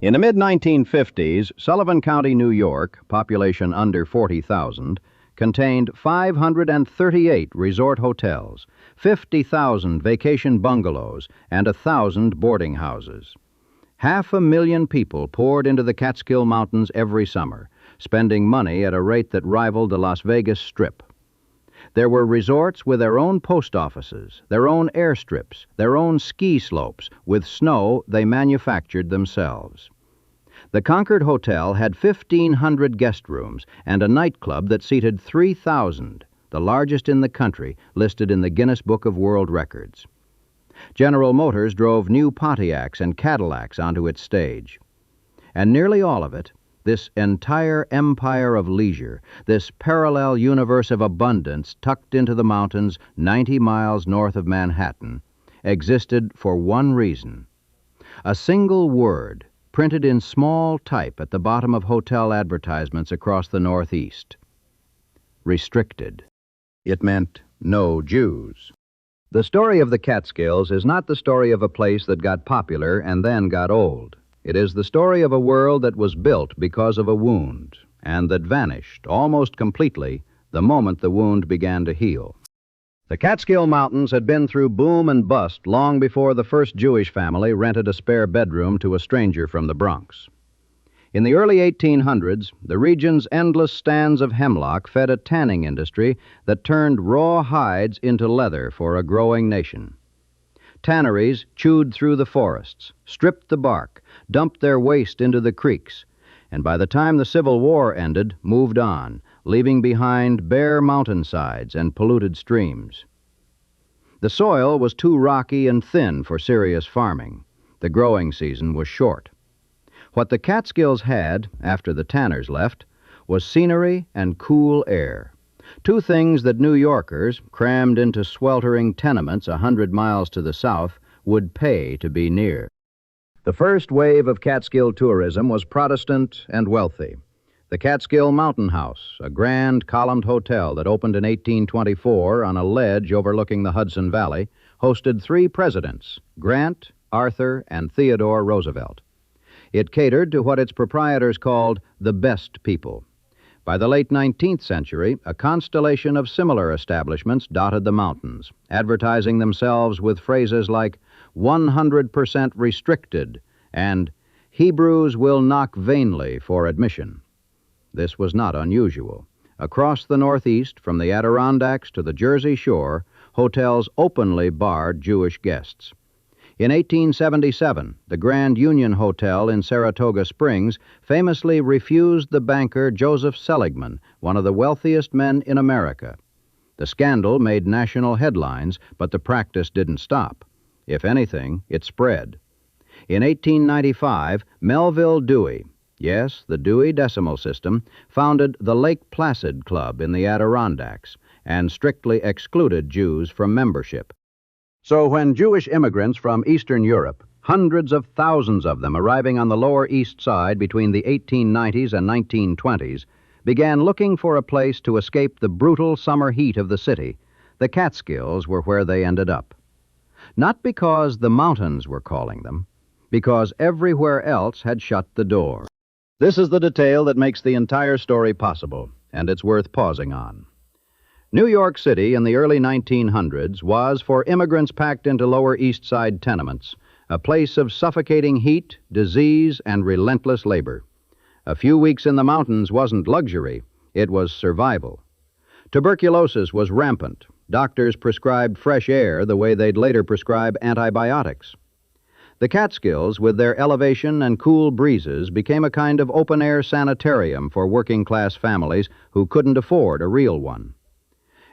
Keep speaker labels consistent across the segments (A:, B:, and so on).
A: In the mid-1950s, Sullivan County, New York, population under 40,000, contained 538 resort hotels, 50,000 vacation bungalows, and 1,000 boarding houses. 500,000 people poured into the Catskill Mountains every summer, spending money at a rate that rivaled the Las Vegas Strip. There were resorts with their own post offices, their own airstrips, their own ski slopes, with snow they manufactured themselves. The Concord Hotel had 1,500 guest rooms and a nightclub that seated 3,000, the largest in the country, listed in the Guinness Book of World Records. General Motors drove new Pontiacs and Cadillacs onto its stage. And nearly all of it, this entire empire of leisure, this parallel universe of abundance tucked into the mountains 90 miles north of Manhattan, existed for one reason. A single word, printed in small type at the bottom of hotel advertisements across the Northeast. Restricted. It meant no Jews. The story of the Catskills is not the story of a place that got popular and then got old. It is the story of a world that was built because of a wound, and that vanished almost completely the moment the wound began to heal. The Catskill Mountains had been through boom and bust long before the first Jewish family rented a spare bedroom to a stranger from the Bronx. In the early 1800s, the region's endless stands of hemlock fed a tanning industry that turned raw hides into leather for a growing nation. Tanneries chewed through the forests, stripped the bark, dumped their waste into the creeks, and by the time the Civil War ended, moved on, leaving behind bare mountainsides and polluted streams. The soil was too rocky and thin for serious farming. The growing season was short. What the Catskills had, after the tanners left, was scenery and cool air. Two things that New Yorkers, crammed into sweltering tenements 100 miles to the south, would pay to be near. The first wave of Catskill tourism was Protestant and wealthy. The Catskill Mountain House, a grand columned hotel that opened in 1824 on a ledge overlooking the Hudson Valley, hosted 3 presidents, Grant, Arthur, and Theodore Roosevelt. It catered to what its proprietors called the best people. By the late 19th century, a constellation of similar establishments dotted the mountains, advertising themselves with phrases like 100% restricted and Hebrews will knock vainly for admission. This was not unusual. Across the Northeast, from the Adirondacks to the Jersey Shore, hotels openly barred Jewish guests. In 1877, the Grand Union Hotel in Saratoga Springs famously refused the banker Joseph Seligman, one of the wealthiest men in America. The scandal made national headlines, but the practice didn't stop. If anything, it spread. In 1895, Melville Dewey, yes, the Dewey Decimal System, founded the Lake Placid Club in the Adirondacks and strictly excluded Jews from membership. So when Jewish immigrants from Eastern Europe, hundreds of thousands of them arriving on the Lower East Side between the 1890s and 1920s, began looking for a place to escape the brutal summer heat of the city, the Catskills were where they ended up. Not because the mountains were calling them, because everywhere else had shut the door. This is the detail that makes the entire story possible, and it's worth pausing on. New York City in the early 1900s was, for immigrants packed into Lower East Side tenements, a place of suffocating heat, disease, and relentless labor. A few weeks in the mountains wasn't luxury, it was survival. Tuberculosis was rampant. Doctors prescribed fresh air the way they'd later prescribe antibiotics. The Catskills, with their elevation and cool breezes, became a kind of open-air sanitarium for working-class families who couldn't afford a real one.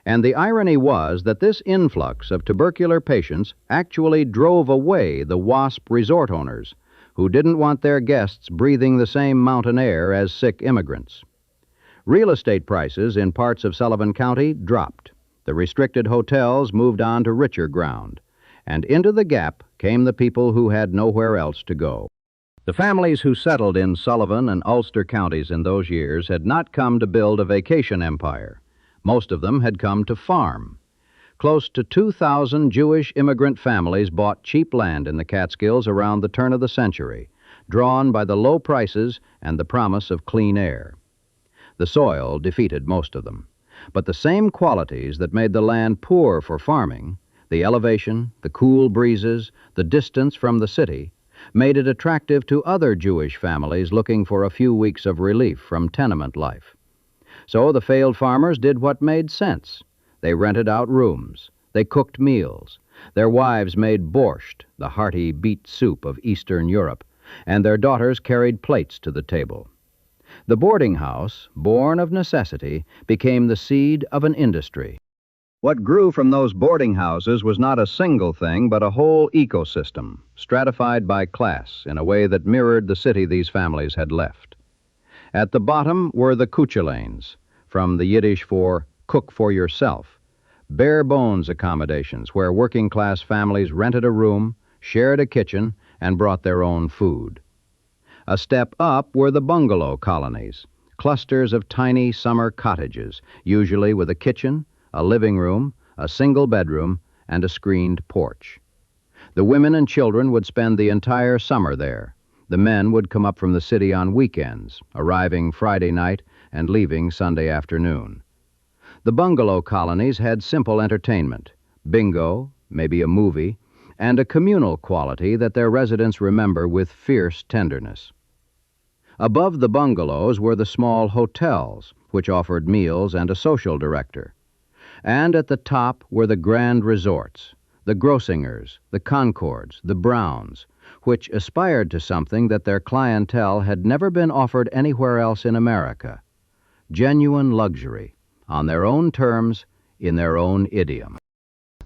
A: And the irony was that this influx of tubercular patients actually drove away the WASP resort owners, who didn't want their guests breathing the same mountain air as sick immigrants. Real estate prices in parts of Sullivan County dropped. The restricted hotels moved on to richer ground, and into the gap came the people who had nowhere else to go. The families who settled in Sullivan and Ulster counties in those years had not come to build a vacation empire. Most of them had come to farm. Close to 2,000 Jewish immigrant families bought cheap land in the Catskills around the turn of the century, drawn by the low prices and the promise of clean air. The soil defeated most of them, but the same qualities that made the land poor for farming, the elevation, the cool breezes, the distance from the city, made it attractive to other Jewish families looking for a few weeks of relief from tenement life. So the failed farmers did what made sense. They rented out rooms. They cooked meals. Their wives made borscht, the hearty beet soup of Eastern Europe, and their daughters carried plates to the table. The boarding house, born of necessity, became the seed of an industry. What grew from those boarding houses was not a single thing, but a whole ecosystem, stratified by class in a way that mirrored the city these families had left. At the bottom were the kuchelanes, from the Yiddish for cook for yourself, bare-bones accommodations where working-class families rented a room, shared a kitchen, and brought their own food. A step up were the bungalow colonies, clusters of tiny summer cottages, usually with a kitchen, a living room, a single bedroom, and a screened porch. The women and children would spend the entire summer there. The men would come up from the city on weekends, arriving Friday night and leaving Sunday afternoon. The bungalow colonies had simple entertainment, bingo, maybe a movie, and a communal quality that their residents remember with fierce tenderness. Above the bungalows were the small hotels, which offered meals and a social director. And at the top were the grand resorts, the Grossingers, the Concords, the Browns, which aspired to something that their clientele had never been offered anywhere else in America: genuine luxury, on their own terms, in their own idiom.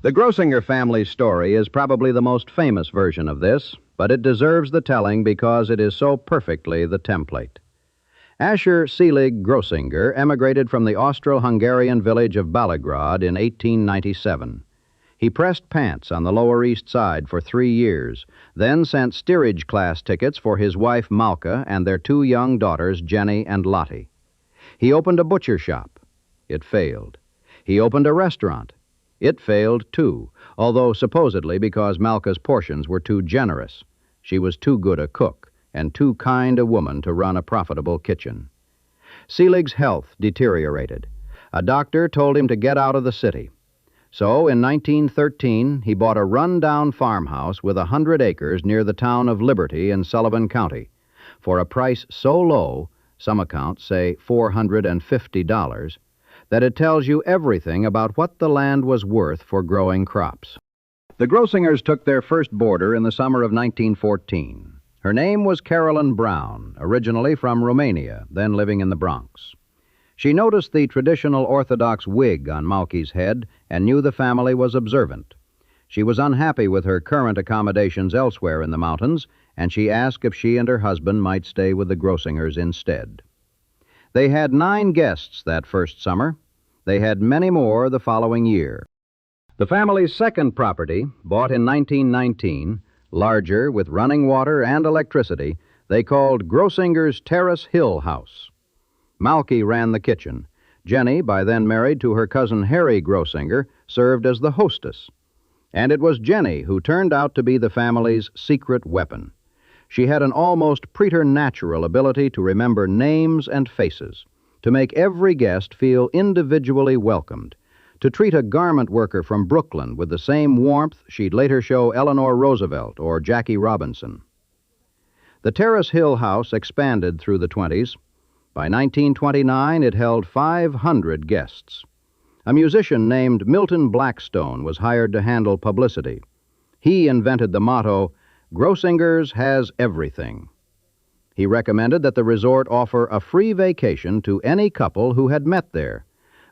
A: The Grossinger family's story is probably the most famous version of this, but it deserves the telling because it is so perfectly the template. Asher Selig Grossinger emigrated from the Austro-Hungarian village of Balagrad in 1897. He pressed pants on the Lower East Side for 3 years, then sent steerage class tickets for his wife Malka and their 2 young daughters, Jenny and Lottie. He opened a butcher shop. It failed. He opened a restaurant. It failed, too, although supposedly because Malka's portions were too generous. She was too good a cook and too kind a woman to run a profitable kitchen. Selig's health deteriorated. A doctor told him to get out of the city. So, in 1913, he bought a run-down farmhouse with 100 acres near the town of Liberty in Sullivan County, for a price so low, some accounts say $450, that it tells you everything about what the land was worth for growing crops. The Grossingers took their first boarder in the summer of 1914. Her name was Carolyn Brown, originally from Romania, then living in the Bronx. She noticed the traditional Orthodox wig on Malky's head and knew the family was observant. She was unhappy with her current accommodations elsewhere in the mountains, and she asked if she and her husband might stay with the Grossingers instead. They had 9 guests that first summer. They had many more the following year. The family's second property, bought in 1919, larger, with running water and electricity, they called Grossinger's Terrace Hill House. Malky ran the kitchen. Jenny, by then married to her cousin Harry Grossinger, served as the hostess. And it was Jenny who turned out to be the family's secret weapon. She had an almost preternatural ability to remember names and faces, to make every guest feel individually welcomed, to treat a garment worker from Brooklyn with the same warmth she'd later show Eleanor Roosevelt or Jackie Robinson. The Terrace Hill House expanded through the 20s. By 1929, it held 500 guests. A musician named Milton Blackstone was hired to handle publicity. He invented the motto, "Grossinger's has everything." He recommended that the resort offer a free vacation to any couple who had met there,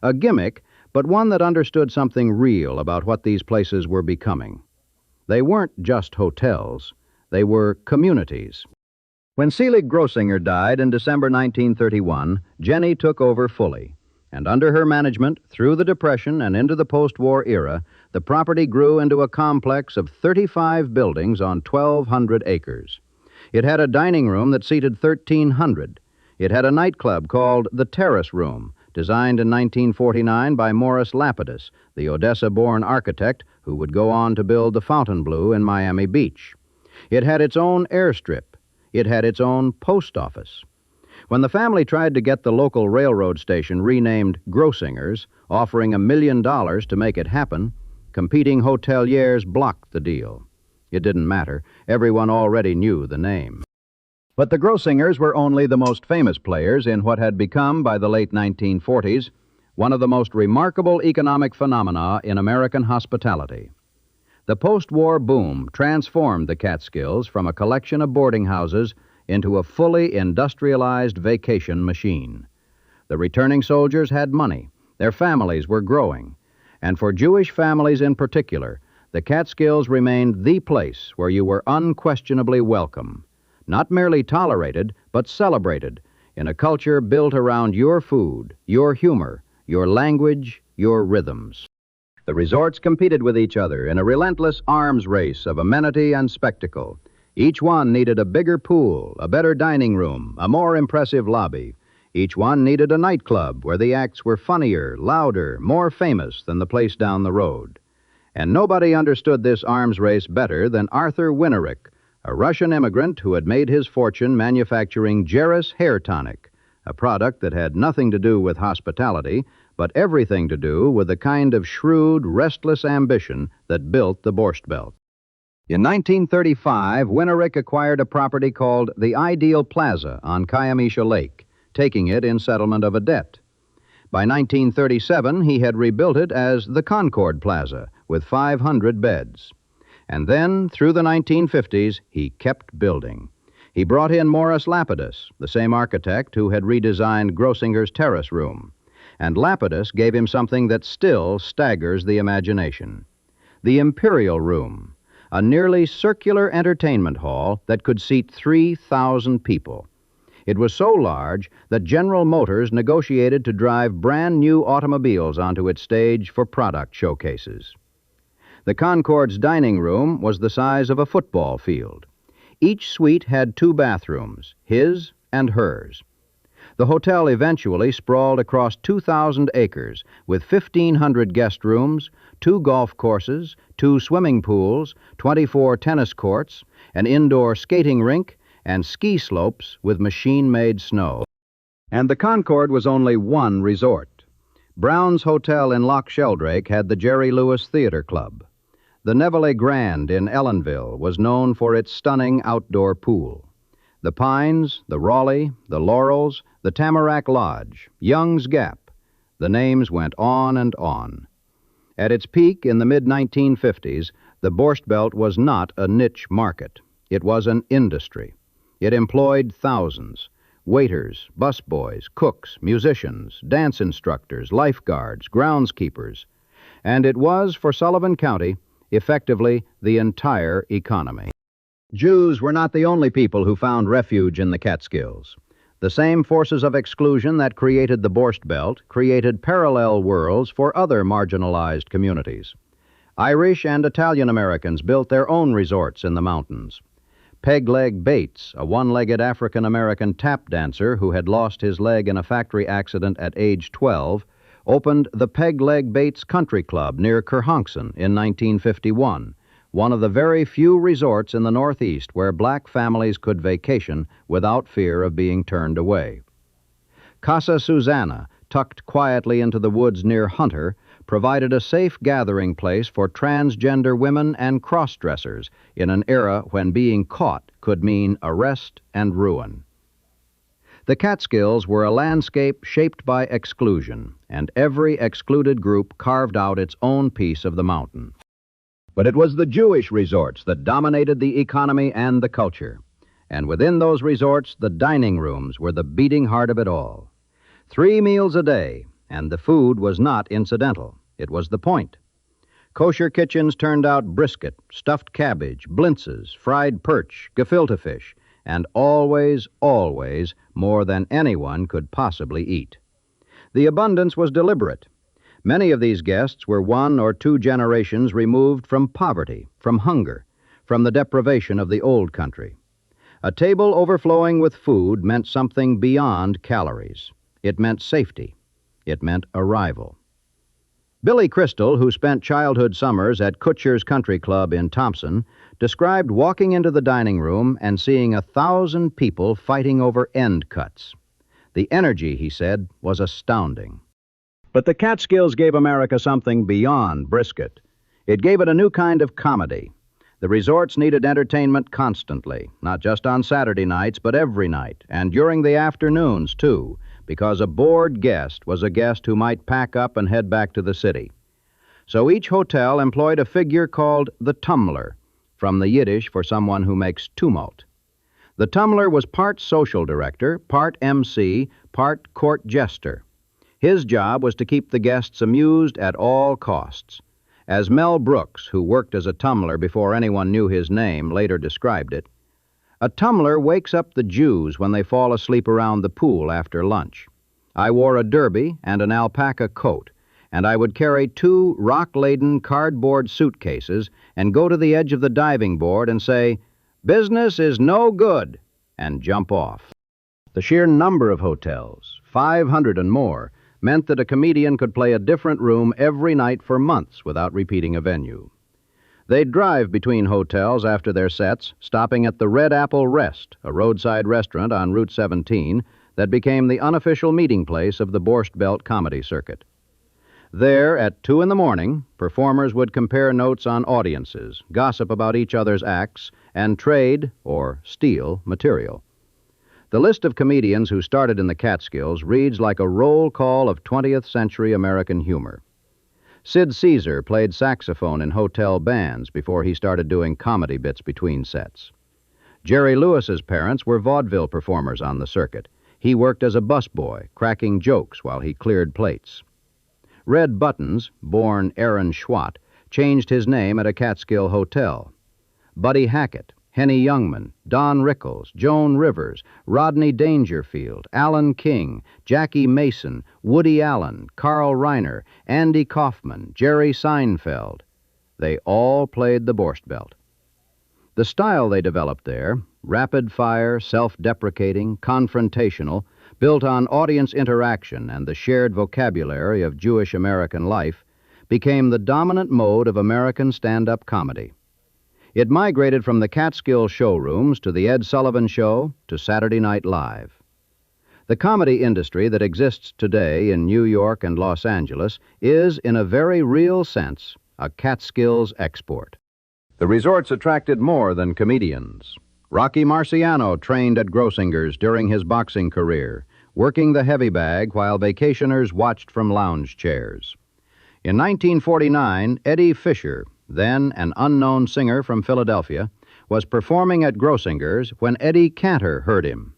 A: a gimmick, but one that understood something real about what these places were becoming. They weren't just hotels. They were communities. When Selig Grossinger died in December 1931, Jenny took over fully, and under her management, through the Depression and into the post-war era, the property grew into a complex of 35 buildings on 1,200 acres. It had a dining room that seated 1,300. It had a nightclub called the Terrace Room, designed in 1949 by Morris Lapidus, the Odessa-born architect who would go on to build the Fontainebleau in Miami Beach. It had its own airstrip. It had its own post office. When the family tried to get the local railroad station renamed Grossinger's, offering $1 million to make it happen, competing hoteliers blocked the deal. It didn't matter. Everyone already knew the name. But the Grossingers were only the most famous players in what had become, by the late 1940s, one of the most remarkable economic phenomena in American hospitality. The post-war boom transformed the Catskills from a collection of boarding houses into a fully industrialized vacation machine. The returning soldiers had money. Their families were growing. And for Jewish families in particular, the Catskills remained the place where you were unquestionably welcome. Not merely tolerated, but celebrated in a culture built around your food, your humor, your language, your rhythms. The resorts competed with each other in a relentless arms race of amenity and spectacle. Each one needed a bigger pool, a better dining room, a more impressive lobby. Each one needed a nightclub where the acts were funnier, louder, more famous than the place down the road. And nobody understood this arms race better than Arthur Winterick, a Russian immigrant who had made his fortune manufacturing Jerris hair tonic, a product that had nothing to do with hospitality, but everything to do with the kind of shrewd, restless ambition that built the Borscht Belt. In 1935, Winterick acquired a property called the Ideal Plaza on Kiamisha Lake, taking it in settlement of a debt. By 1937, he had rebuilt it as the Concord Plaza with 500 beds. And then, through the 1950s, he kept building. He brought in Morris Lapidus, the same architect who had redesigned Grossinger's terrace room. And Lapidus gave him something that still staggers the imagination: the Imperial Room, a nearly circular entertainment hall that could seat 3,000 people. It was so large that General Motors negotiated to drive brand new automobiles onto its stage for product showcases. The Concord's dining room was the size of a football field. Each suite had 2 bathrooms, his and hers. The hotel eventually sprawled across 2,000 acres with 1,500 guest rooms, 2 golf courses, 2 swimming pools, 24 tennis courts, an indoor skating rink, and ski slopes with machine-made snow. And the Concord was only one resort. Brown's Hotel in Loch Sheldrake had the Jerry Lewis Theater Club. The Nevele Grand in Ellenville was known for its stunning outdoor pool. The Pines, the Raleigh, the Laurels, the Tamarack Lodge, Young's Gap. The names went on and on. At its peak in the mid-1950s, the Borscht Belt was not a niche market. It was an industry. It employed thousands: waiters, busboys, cooks, musicians, dance instructors, lifeguards, groundskeepers. And it was, for Sullivan County, effectively the entire economy. Jews were not the only people who found refuge in the Catskills. The same forces of exclusion that created the Borscht Belt created parallel worlds for other marginalized communities. Irish and Italian Americans built their own resorts in the mountains. Peg-Leg Bates, a one-legged African-American tap dancer who had lost his leg in a factory accident at age 12, opened the Peg-Leg Bates Country Club near Kerhonkson in 1951, one of the very few resorts in the Northeast where black families could vacation without fear of being turned away. Casa Susanna, tucked quietly into the woods near Hunter, provided a safe gathering place for transgender women and cross-dressers in an era when being caught could mean arrest and ruin. The Catskills were a landscape shaped by exclusion, and every excluded group carved out its own piece of the mountain. But it was the Jewish resorts that dominated the economy and the culture. And within those resorts, the dining rooms were the beating heart of it all. 3 meals a day, and the food was not incidental. It was the point. Kosher kitchens turned out brisket, stuffed cabbage, blintzes, fried perch, gefilte fish, and always, always more than anyone could possibly eat. The abundance was deliberate. Many of these guests were 1 or 2 generations removed from poverty, from hunger, from the deprivation of the old country. A table overflowing with food meant something beyond calories. It meant safety. It meant arrival. Billy Crystal, who spent childhood summers at Kutcher's Country Club in Thompson, described walking into the dining room and seeing 1,000 people fighting over end cuts. The energy, he said, was astounding. But the Catskills gave America something beyond brisket. It gave it a new kind of comedy. The resorts needed entertainment constantly, not just on Saturday nights, but every night, and during the afternoons, too, because a bored guest was a guest who might pack up and head back to the city. So each hotel employed a figure called the tumbler, from the Yiddish for someone who makes tumult. The tumbler was part social director, part MC, part court jester. His job was to keep the guests amused at all costs. As Mel Brooks, who worked as a tumbler before anyone knew his name, later described it, "A tumbler wakes up the Jews when they fall asleep around the pool after lunch. I wore a derby and an alpaca coat, and I would carry 2 rock-laden cardboard suitcases and go to the edge of the diving board and say, 'Business is no good,' and jump off." The sheer number of hotels, 500 and more, meant that a comedian could play a different room every night for months without repeating a venue. They'd drive between hotels after their sets, stopping at the Red Apple Rest, a roadside restaurant on Route 17 that became the unofficial meeting place of the Borscht Belt comedy circuit. There, at 2 in the morning, performers would compare notes on audiences, gossip about each other's acts, and trade, or steal, material. The list of comedians who started in the Catskills reads like a roll call of 20th century American humor. Sid Caesar played saxophone in hotel bands before he started doing comedy bits between sets. Jerry Lewis's parents were vaudeville performers on the circuit. He worked as a busboy, cracking jokes while he cleared plates. Red Buttons, born Aaron Schwatt, changed his name at a Catskill hotel. Buddy Hackett, Henny Youngman, Don Rickles, Joan Rivers, Rodney Dangerfield, Alan King, Jackie Mason, Woody Allen, Carl Reiner, Andy Kaufman, Jerry Seinfeld. They all played the Borscht Belt. The style they developed there, rapid-fire, self-deprecating, confrontational, built on audience interaction and the shared vocabulary of Jewish American life, became the dominant mode of American stand-up comedy. It migrated from the Catskill showrooms to the Ed Sullivan Show to Saturday Night Live. The comedy industry that exists today in New York and Los Angeles is, in a very real sense, a Catskills export. The resorts attracted more than comedians. Rocky Marciano trained at Grossinger's during his boxing career, working the heavy bag while vacationers watched from lounge chairs. In 1949, Eddie Fisher, then an unknown singer from Philadelphia, was performing at Grossinger's when Eddie Cantor heard him.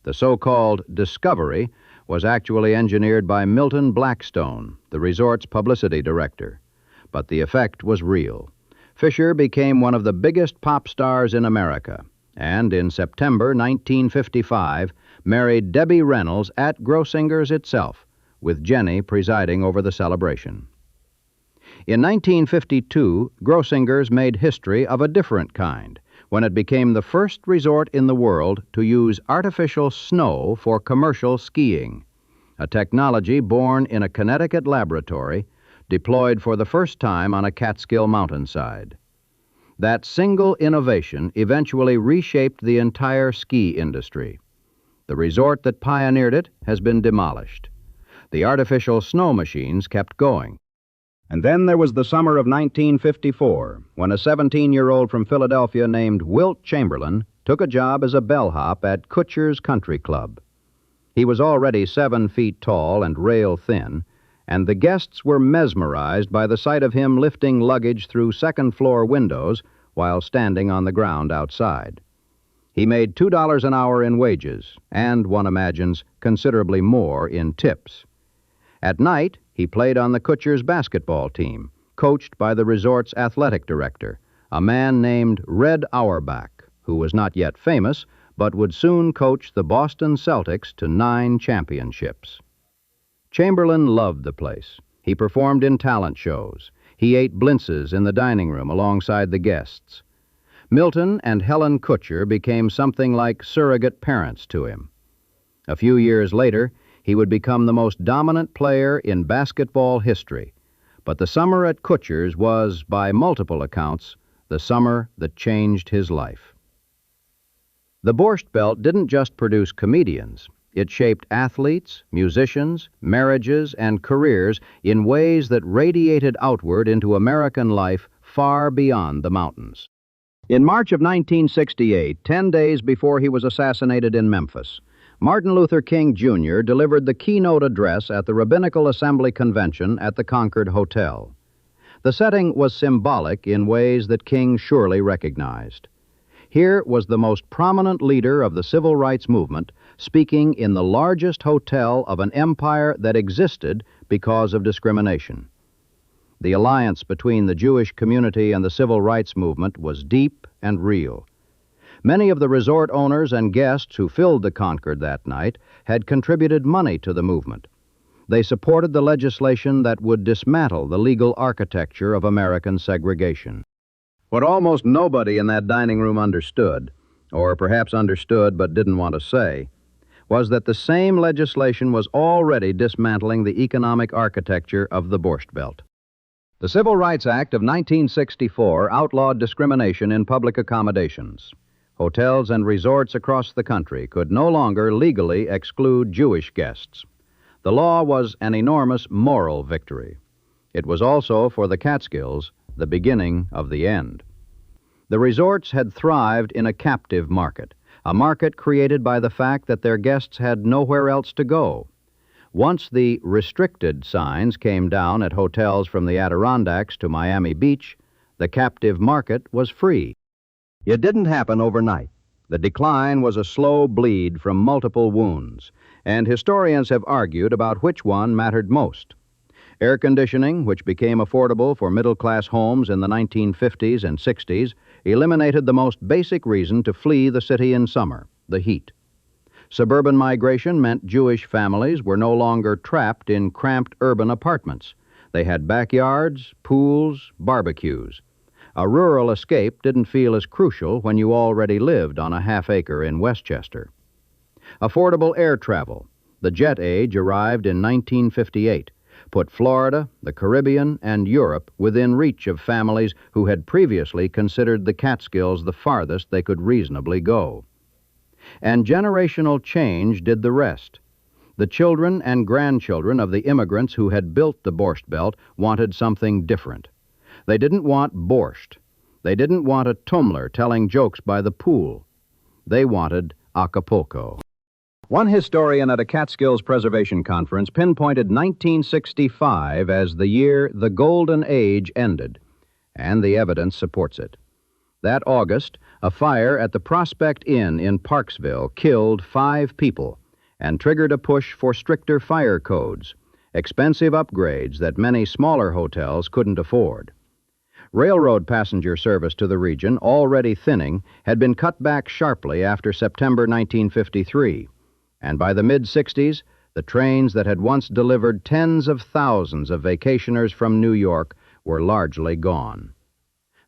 A: The so-called discovery was actually engineered by Milton Blackstone, the resort's publicity director. But the effect was real. Fisher became one of the biggest pop stars in America, and in September 1955 married Debbie Reynolds at Grossinger's itself, with Jenny presiding over the celebration. In 1952, Grossinger's made history of a different kind when it became the first resort in the world to use artificial snow for commercial skiing, a technology born in a Connecticut laboratory, deployed for the first time on a Catskill mountainside. That single innovation eventually reshaped the entire ski industry. The resort that pioneered it has been demolished. The artificial snow machines kept going. And then there was the summer of 1954, when a 17-year-old from Philadelphia named Wilt Chamberlain took a job as a bellhop at Kutcher's Country Club. He was already 7 feet tall and rail-thin, and the guests were mesmerized by the sight of him lifting luggage through second-floor windows while standing on the ground outside. He made $2 an hour in wages, and, one imagines, considerably more in tips. At night, he played on the Kutcher's basketball team, coached by the resort's athletic director, a man named Red Auerbach, who was not yet famous, but would soon coach the Boston Celtics to 9 championships. Chamberlain loved the place. He performed in talent shows. He ate blintzes in the dining room alongside the guests. Milton and Helen Kutcher became something like surrogate parents to him. A few years later, he would become the most dominant player in basketball history, But the summer at Kutcher's was, by multiple accounts, the summer that changed his life. The Borscht Belt didn't just produce comedians. It shaped athletes, musicians, marriages, and careers in ways that radiated outward into American life far beyond the mountains. In March of 1968, 10 days before he was assassinated in Memphis, Martin Luther King Jr. delivered the keynote address at the Rabbinical Assembly Convention at the Concord Hotel. The setting was symbolic in ways that King surely recognized. Here was the most prominent leader of the civil rights movement speaking in the largest hotel of an empire that existed because of discrimination. The alliance between the Jewish community and the civil rights movement was deep and real. Many of the resort owners and guests who filled the Concord that night had contributed money to the movement. They supported the legislation that would dismantle the legal architecture of American segregation. What almost nobody in that dining room understood, or perhaps understood but didn't want to say, was that the same legislation was already dismantling the economic architecture of the Borscht Belt. The Civil Rights Act of 1964 outlawed discrimination in public accommodations. Hotels and resorts across the country could no longer legally exclude Jewish guests. The law was an enormous moral victory. It was also, for the Catskills, the beginning of the end. The resorts had thrived in a captive market, a market created by the fact that their guests had nowhere else to go. Once the restricted signs came down at hotels from the Adirondacks to Miami Beach, the captive market was free. It didn't happen overnight. The decline was a slow bleed from multiple wounds, and historians have argued about which one mattered most. Air conditioning, which became affordable for middle-class homes in the 1950s and 60s, eliminated the most basic reason to flee the city in summer, the heat. Suburban migration meant Jewish families were no longer trapped in cramped urban apartments. They had backyards, pools, barbecues. A rural escape didn't feel as crucial when you already lived on a half-acre in Westchester. Affordable air travel. The jet age arrived in 1958, put Florida, the Caribbean, and Europe within reach of families who had previously considered the Catskills the farthest they could reasonably go. And generational change did the rest. The children and grandchildren of the immigrants who had built the Borscht Belt wanted something different. They didn't want borscht. They didn't want a tumbler telling jokes by the pool. They wanted Acapulco. One historian at a Catskills Preservation Conference pinpointed 1965 as the year the Golden Age ended, and the evidence supports it. That August, a fire at the Prospect Inn in Parksville killed 5 people and triggered a push for stricter fire codes, expensive upgrades that many smaller hotels couldn't afford. Railroad passenger service to the region, already thinning, had been cut back sharply after September 1953, and by the mid-60s, the trains that had once delivered tens of thousands of vacationers from New York were largely gone.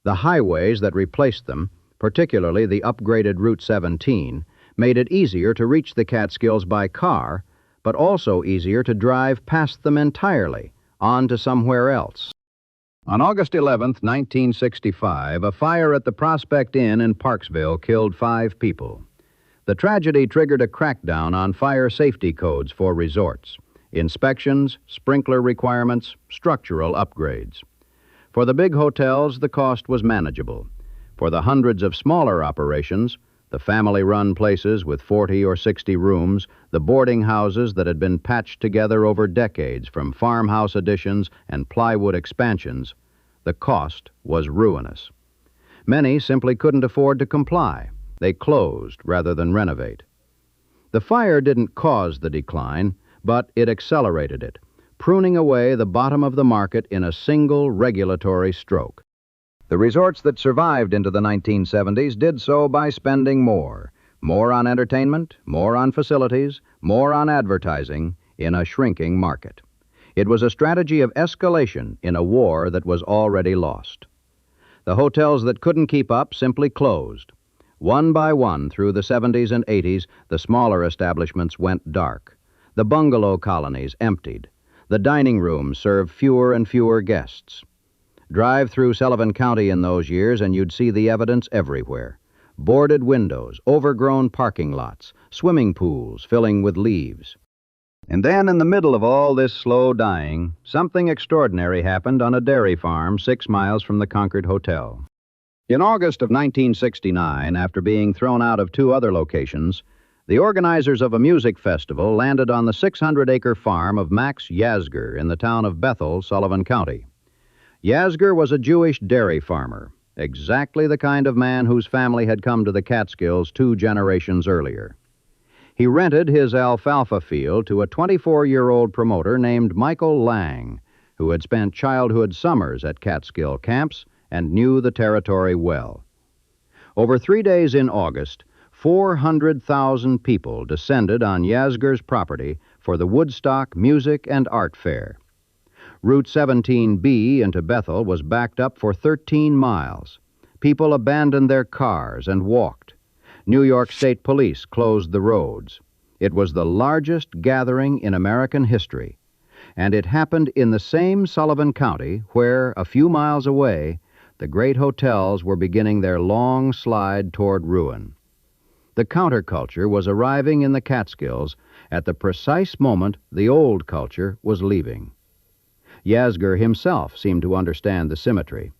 A: The highways that replaced them, particularly the upgraded Route 17, made it easier to reach the Catskills by car, but also easier to drive past them entirely, on to somewhere else. On August 11, 1965, a fire at the Prospect Inn in Parksville killed 5 people. The tragedy triggered a crackdown on fire safety codes for resorts, inspections, sprinkler requirements, structural upgrades. For the big hotels, the cost was manageable. For the hundreds of smaller operations, the family-run places with 40 or 60 rooms, the boarding houses that had been patched together over decades from farmhouse additions and plywood expansions, the cost was ruinous. Many simply couldn't afford to comply. They closed rather than renovate. The fire didn't cause the decline, but it accelerated it, pruning away the bottom of the market in a single regulatory stroke. The resorts that survived into the 1970s did so by spending more on entertainment, more on facilities, more on advertising in a shrinking market. It was a strategy of escalation in a war that was already lost. The hotels that couldn't keep up simply closed. One by one through the 70s and 80s, the smaller establishments went dark. The bungalow colonies emptied. The dining rooms served fewer and fewer guests. Drive through Sullivan County in those years and you'd see the evidence everywhere. Boarded windows, overgrown parking lots, swimming pools filling with leaves. And then, in the middle of all this slow dying, something extraordinary happened on a dairy farm 6 miles from the Concord Hotel. In August of 1969, after being thrown out of 2 other locations, the organizers of a music festival landed on the 600-acre farm of Max Yasgur in the town of Bethel, Sullivan County. Yasgur was a Jewish dairy farmer, exactly the kind of man whose family had come to the Catskills 2 generations earlier. He rented his alfalfa field to a 24-year-old promoter named Michael Lang, who had spent childhood summers at Catskill camps and knew the territory well. Over 3 days in August, 400,000 people descended on Yasgur's property for the Woodstock Music and Art Fair. Route 17B into Bethel was backed up for 13 miles. People abandoned their cars and walked. New York State Police closed the roads. It was the largest gathering in American history, and it happened in the same Sullivan County where, a few miles away, the great hotels were beginning their long slide toward ruin. The counterculture was arriving in the Catskills at the precise moment the old culture was leaving. Yasgur himself seemed to understand the symmetry.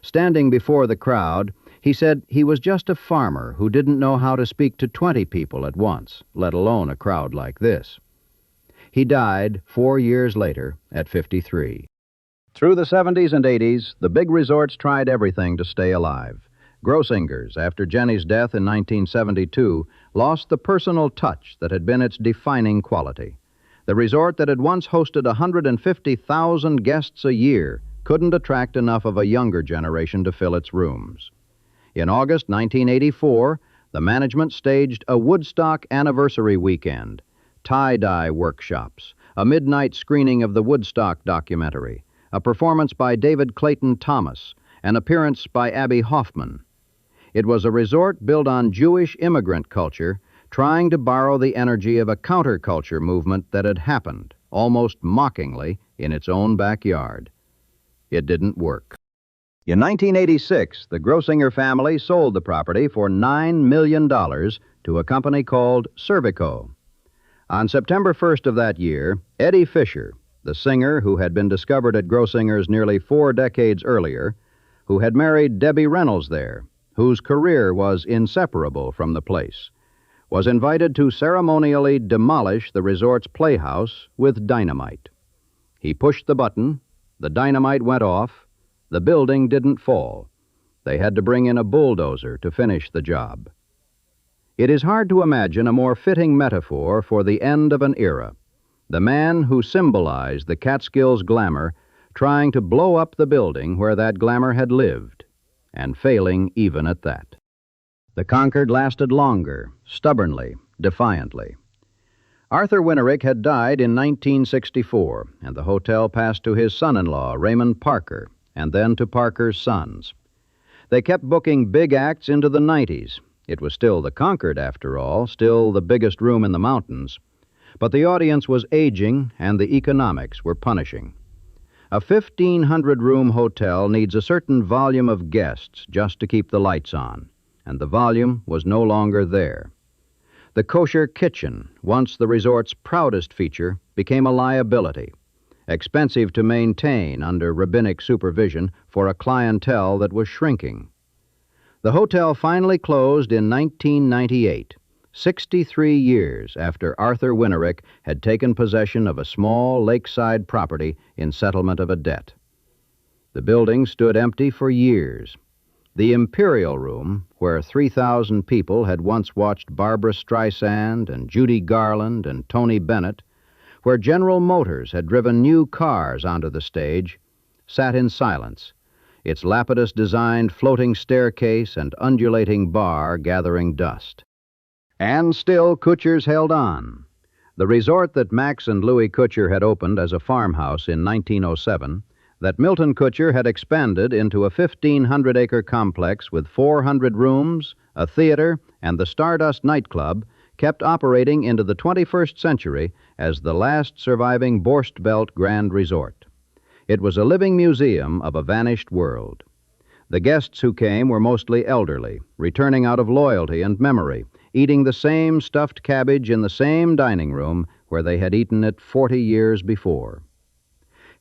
A: Standing before the crowd, he said he was just a farmer who didn't know how to speak to 20 people at once, let alone a crowd like this. He died 4 years later at 53. Through the 70s and 80s, the big resorts tried everything to stay alive. Grossinger's, after Jenny's death in 1972, lost the personal touch that had been its defining quality. The resort that had once hosted 150,000 guests a year couldn't attract enough of a younger generation to fill its rooms. In August 1984, the management staged a Woodstock anniversary weekend, tie-dye workshops, a midnight screening of the Woodstock documentary, a performance by David Clayton Thomas, an appearance by Abby Hoffman. It was a resort built on Jewish immigrant culture, trying to borrow the energy of a counterculture movement that had happened, almost mockingly, in its own backyard. It didn't work. In 1986, the Grossinger family sold the property for $9 million to a company called Cervico. On September 1st of that year, Eddie Fisher, the singer who had been discovered at Grossinger's nearly 4 decades earlier, who had married Debbie Reynolds there, whose career was inseparable from the place, was invited to ceremonially demolish the resort's playhouse with dynamite. He pushed the button, the dynamite went off, the building didn't fall. They had to bring in a bulldozer to finish the job. It is hard to imagine a more fitting metaphor for the end of an era. The man who symbolized the Catskills glamour trying to blow up the building where that glamour had lived, and failing even at that. The Concord lasted longer, stubbornly, defiantly. Arthur Winterick had died in 1964, and the hotel passed to his son-in-law, Raymond Parker, and then to Parker's sons. They kept booking big acts into the 90s. It was still the Concord, after all, still the biggest room in the mountains. But the audience was aging, and the economics were punishing. A 1,500-room hotel needs a certain volume of guests just to keep the lights on, and the volume was no longer there. The kosher kitchen, once the resort's proudest feature, became a liability, expensive to maintain under rabbinic supervision for a clientele that was shrinking. The hotel finally closed in 1998, 63 years after Arthur Winterick had taken possession of a small lakeside property in settlement of a debt. The building stood empty for years. The Imperial Room, where 3,000 people had once watched Barbra Streisand and Judy Garland and Tony Bennett, where General Motors had driven new cars onto the stage, sat in silence, its Lapidus-designed floating staircase and undulating bar gathering dust. And still Kutcher's held on. The resort that Max and Louis Kutcher had opened as a farmhouse in 1907, that Milton Kutcher had expanded into a 1,500-acre complex with 400 rooms, a theater, and the Stardust nightclub, kept operating into the 21st century as the last surviving Borscht Belt Grand Resort. It was a living museum of a vanished world. The guests who came were mostly elderly, returning out of loyalty and memory, eating the same stuffed cabbage in the same dining room where they had eaten it 40 years before.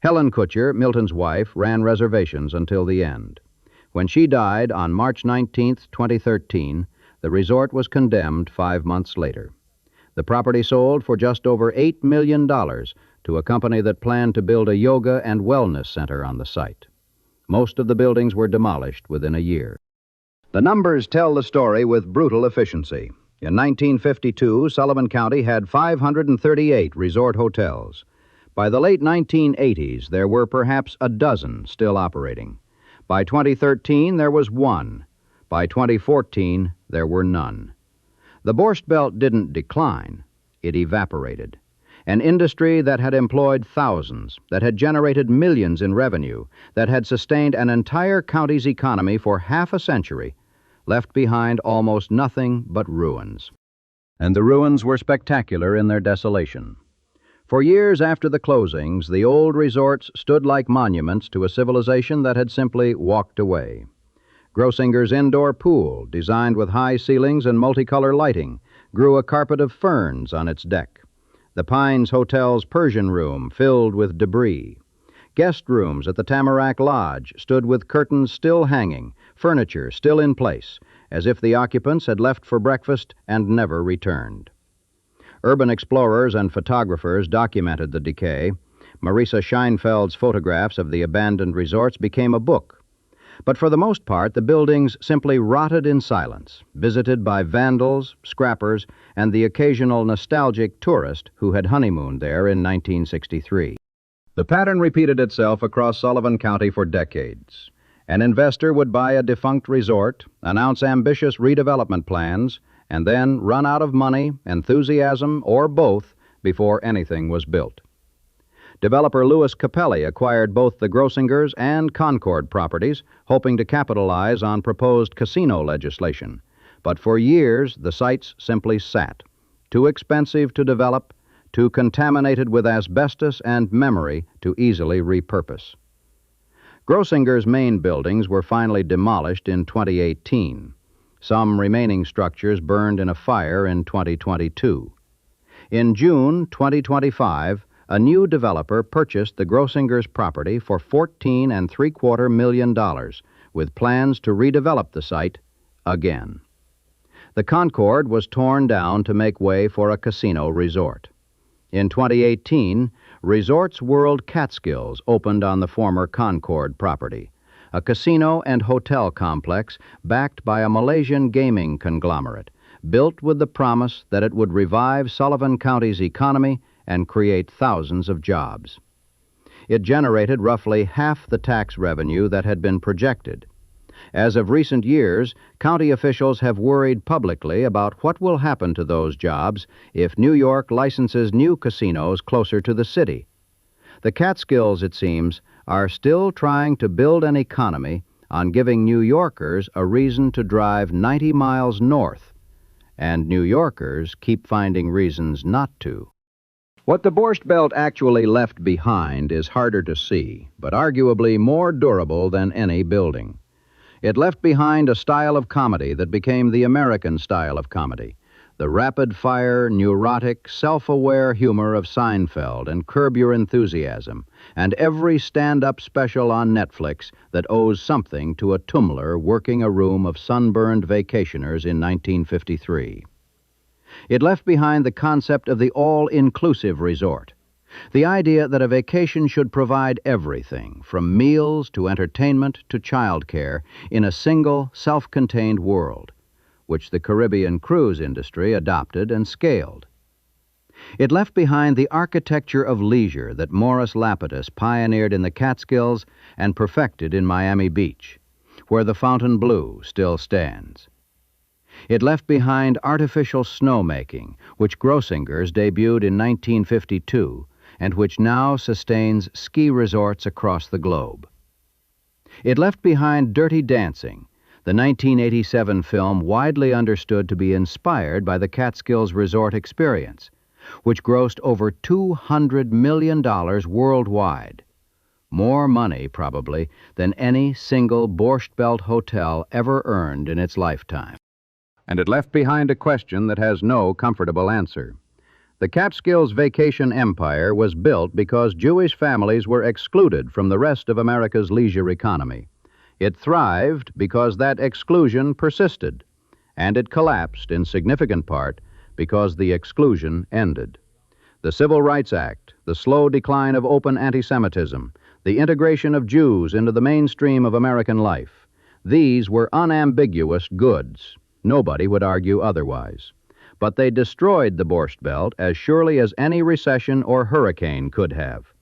A: Helen Kutcher, Milton's wife, ran reservations until the end. When she died on March 19, 2013, the resort was condemned 5 months later. The property sold for just over $8 million to a company that planned to build a yoga and wellness center on the site. Most of the buildings were demolished within a year. The numbers tell the story with brutal efficiency. In 1952, Sullivan County had 538 resort hotels. By the late 1980s, there were perhaps a dozen still operating. By 2013, there was one. By 2014, there were none. The Borscht Belt didn't decline. It evaporated. An industry that had employed thousands, that had generated millions in revenue, that had sustained an entire county's economy for half a century, left behind almost nothing but ruins. And the ruins were spectacular in their desolation. For years after the closings, the old resorts stood like monuments to a civilization that had simply walked away. Grossinger's indoor pool, designed with high ceilings and multicolor lighting, grew a carpet of ferns on its deck. The Pines Hotel's Persian room filled with debris. Guest rooms at the Tamarack Lodge stood with curtains still hanging, furniture still in place, as if the occupants had left for breakfast and never returned. Urban explorers and photographers documented the decay. Marisa Scheinfeld's photographs of the abandoned resorts became a book. But for the most part, the buildings simply rotted in silence, visited by vandals, scrappers, and the occasional nostalgic tourist who had honeymooned there in 1963. The pattern repeated itself across Sullivan County for decades. An investor would buy a defunct resort, announce ambitious redevelopment plans, and then run out of money, enthusiasm, or both before anything was built. Developer Louis Capelli acquired both the Grossingers and Concord properties, hoping to capitalize on proposed casino legislation. But for years, the sites simply sat. Too expensive to develop, too contaminated with asbestos and memory to easily repurpose. Grossinger's main buildings were finally demolished in 2018. Some remaining structures burned in a fire in 2022. In June 2025, a new developer purchased the Grossingers' property for $14.75 million, with plans to redevelop the site again. The Concord was torn down to make way for a casino resort. In 2018, Resorts World Catskills opened on the former Concord property, a casino and hotel complex backed by a Malaysian gaming conglomerate, built with the promise that it would revive Sullivan County's economy and create thousands of jobs. It generated roughly half the tax revenue that had been projected. As of recent years, county officials have worried publicly about what will happen to those jobs if New York licenses new casinos closer to the city. The Catskills, it seems, are still trying to build an economy on giving New Yorkers a reason to drive 90 miles north, and New Yorkers keep finding reasons not to. What the Borscht Belt actually left behind is harder to see, but arguably more durable than any building. It left behind a style of comedy that became the American style of comedy, the rapid-fire, neurotic, self-aware humor of Seinfeld and Curb Your Enthusiasm, and every stand-up special on Netflix that owes something to a tumbler working a room of sunburned vacationers in 1953. It left behind the concept of the all-inclusive resort, the idea that a vacation should provide everything, from meals to entertainment to childcare, in a single, self-contained world, which the Caribbean cruise industry adopted and scaled. It left behind the architecture of leisure that Morris Lapidus pioneered in the Catskills and perfected in Miami Beach, where the Fontainebleau still stands. It left behind artificial snowmaking, which Grossinger's debuted in 1952 and which now sustains ski resorts across the globe. It left behind dirty dancing, the 1987 film widely understood to be inspired by the Catskills resort experience, which grossed over $200 million worldwide. More money, probably, than any single Borscht Belt hotel ever earned in its lifetime. And it left behind a question that has no comfortable answer. The Catskills vacation empire was built because Jewish families were excluded from the rest of America's leisure economy. It thrived because that exclusion persisted, and it collapsed in significant part because the exclusion ended. The Civil Rights Act, the slow decline of open anti-Semitism, the integration of Jews into the mainstream of American life, these were unambiguous goods. Nobody would argue otherwise. But they destroyed the Borscht Belt as surely as any recession or hurricane could have.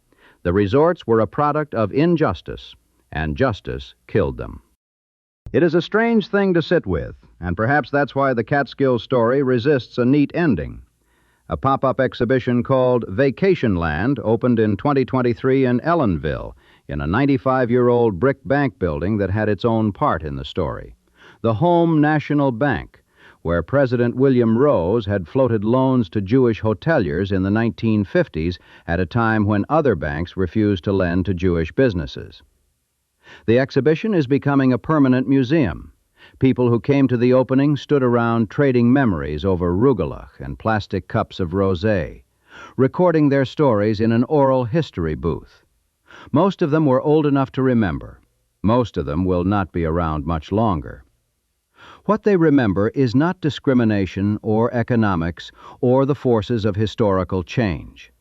A: The resorts were a product of injustice, and justice killed them. It is a strange thing to sit with, and perhaps that's why the Catskills story resists a neat ending. A pop-up exhibition called Vacation Land opened in 2023 in Ellenville, in a 95-year-old brick bank building that had its own part in the story. The Home National Bank, where President William Rose had floated loans to Jewish hoteliers in the 1950s at a time when other banks refused to lend to Jewish businesses. The exhibition is becoming a permanent museum. People who came to the opening stood around trading memories over rugelach and plastic cups of rosé, recording their stories in an oral history booth. Most of them were old enough to remember. Most of them will not be around much longer. What they remember is not discrimination or economics or the forces of historical change.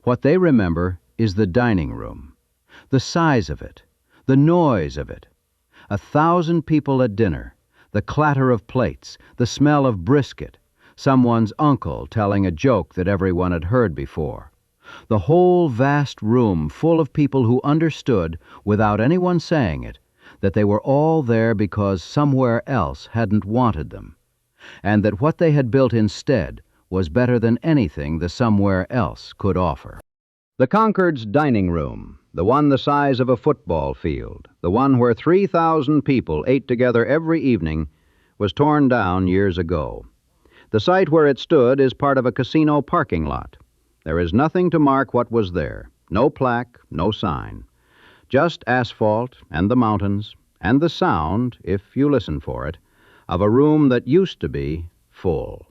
A: What they remember is the dining room, the size of it, the noise of it. 1,000 people at dinner, the clatter of plates, the smell of brisket, someone's uncle telling a joke that everyone had heard before. The whole vast room full of people who understood, without anyone saying it, that they were all there because somewhere else hadn't wanted them, and that what they had built instead was better than anything the somewhere else could offer. The Concord's dining room, the one the size of a football field, the one where 3,000 people ate together every evening, was torn down years ago. The site where it stood is part of a casino parking lot. There is nothing to mark what was there, no plaque, no sign. Just asphalt and the mountains and the sound, if you listen for it, of a room that used to be full.